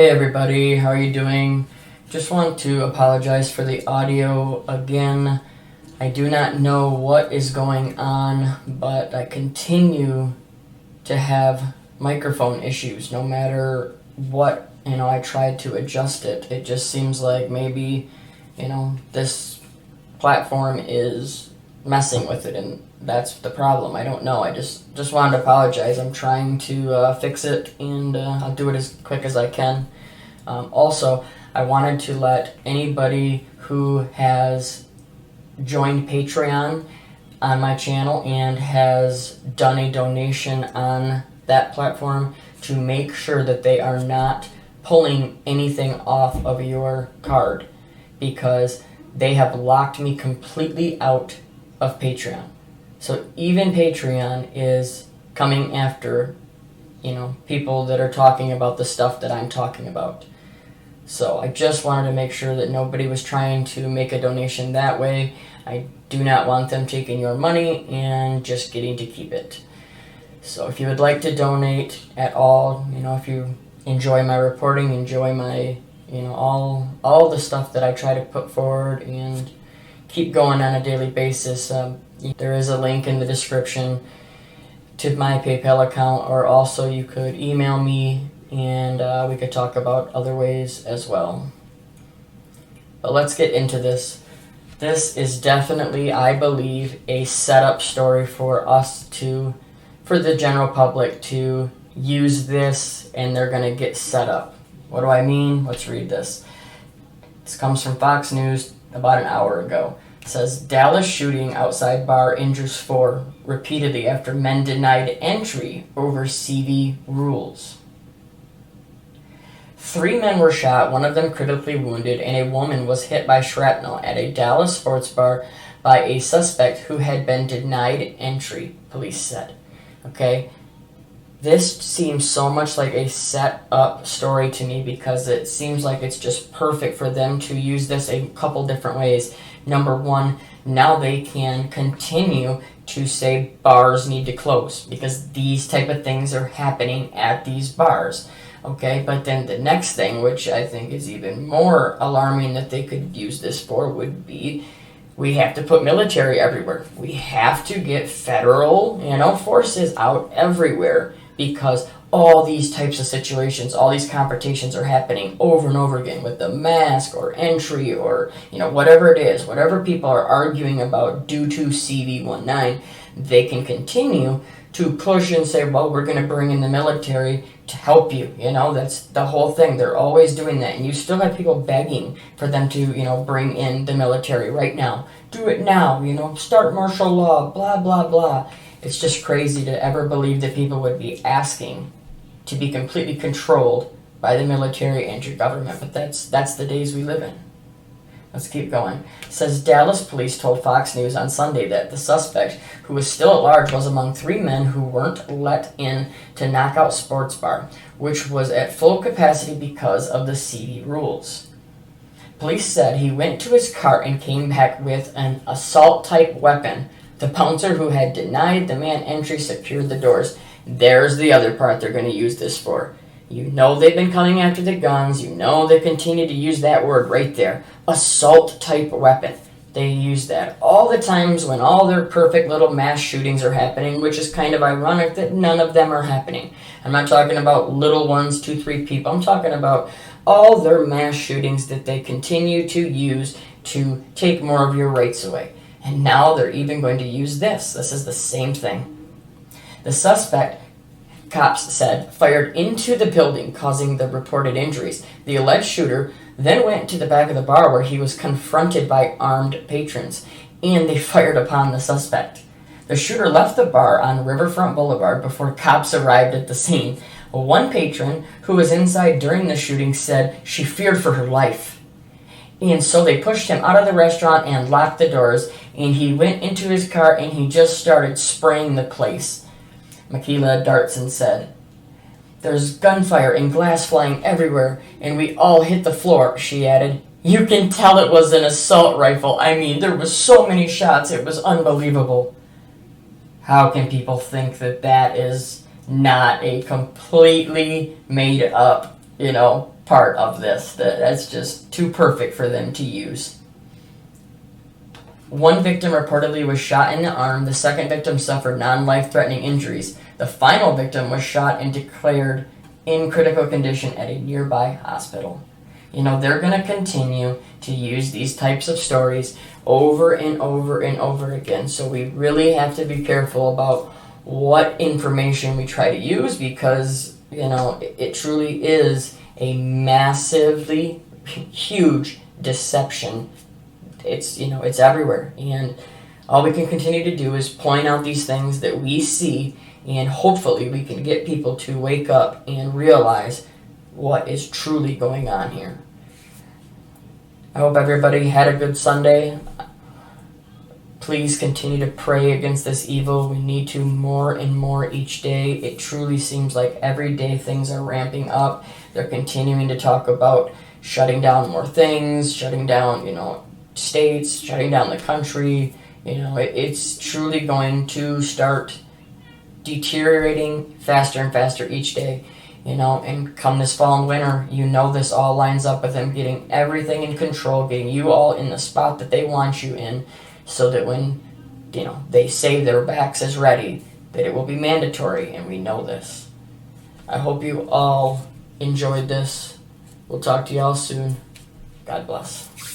Hey everybody, how are you doing? Just want to apologize for the audio again. I do not know what is going on, but I continue to have microphone issues no matter what, I tried to adjust it. It just seems like maybe, this platform is messing with it, and that's the problem. I don't know. I just wanted to apologize. I'm trying to fix it, and I'll do it as quick as I can. Also, I wanted to let anybody who has joined Patreon on my channel and has done a donation on that platform to make sure that they are not pulling anything off of your card, because they have locked me completely out of Patreon. So even Patreon is coming after, people that are talking about the stuff that I'm talking about. So I just wanted to make sure that nobody was trying to make a donation that way. I do not want them taking your money and just getting to keep it. So if you would like to donate at all, if you enjoy my reporting, enjoy my, all the stuff that I try to put forward and keep going on a daily basis, there is a link in the description to my PayPal account, or also you could email me and we could talk about other ways as well. But let's get into this. This is definitely, I believe, a setup story for the general public to use this, and they're going to get set up. What do I mean? Let's read this. This comes from Fox News about an hour ago. It says, Dallas shooting outside bar injures 4 repeatedly after men denied entry over CV rules. 3 men were shot, one of them critically wounded, and a woman was hit by shrapnel at a Dallas sports bar by a suspect who had been denied entry, police said. Okay? This seems so much like a set-up story to me, because it seems like it's just perfect for them to use this a couple different ways. Number one, now they can continue to say bars need to close because these type of things are happening at these bars. Okay, but then the next thing, which I think is even more alarming that they could use this for, would be we have to put military everywhere. We have to get federal, forces out everywhere, because all these types of situations, all these confrontations are happening over and over again with the mask or entry or, whatever it is, whatever people are arguing about due to CV19, they can continue to push and say, well, we're going to bring in the military to help you. That's the whole thing. They're always doing that. And you still have people begging for them to, bring in the military right now. Do it now, start martial law, blah, blah, blah. It's just crazy to ever believe that people would be asking to be completely controlled by the military and your government. But that's the days we live in. Let's keep going. It says Dallas police told Fox News on Sunday that the suspect, who was still at large, was among 3 men who weren't let in to Knockout Sports Bar, which was at full capacity because of the CV rules. Police said he went to his car and came back with an assault-type weapon. The bouncer who had denied the man entry secured the doors. There's the other part they're going to use this for. They've been coming after the guns. They continue to use that word right there. Assault-type weapon. They use that all the times when all their perfect little mass shootings are happening, which is kind of ironic that none of them are happening. I'm not talking about little ones, 2, 3 people. I'm talking about all their mass shootings that they continue to use to take more of your rights away. And now they're even going to use this. This is the same thing. The suspect, cops said, fired into the building, causing the reported injuries. The alleged shooter then went to the back of the bar where he was confronted by armed patrons, and they fired upon the suspect. The shooter left the bar on Riverfront Boulevard before cops arrived at the scene. One patron who was inside during the shooting said she feared for her life. And so they pushed him out of the restaurant and locked the doors, and he went into his car and he just started spraying the place. Michaela Dartson said, "There's gunfire and glass flying everywhere, and we all hit the floor," she added. "You can tell it was an assault rifle. I mean, there was so many shots, it was unbelievable." How can people think that that is not a completely made up, part of this. That's just too perfect for them to use. One victim reportedly was shot in the arm. The second victim suffered non-life-threatening injuries. The final victim was shot and declared in critical condition at a nearby hospital. You know, they're going to continue to use these types of stories over and over and over again. So we really have to be careful about what information we try to use, because, you know, it truly is a massively huge deception. It's, you know, it's everywhere, and all we can continue to do is point out these things that we see, and hopefully we can get people to wake up and realize what is truly going on here. I hope everybody had a good Sunday. Please continue to pray against this evil. We need to more and more each day. It truly seems like every day things are ramping up. They're continuing to talk about shutting down more things, shutting down, you know, states, shutting down the country. You know, it's truly going to start deteriorating faster and faster each day. You know, and come this fall and winter, you know, this all lines up with them getting everything in control, getting you all in the spot that they want you in, so that when, you know, they say their backs is ready, that it will be mandatory, and we know this. I hope you all enjoyed this. We'll talk to you all soon. God bless.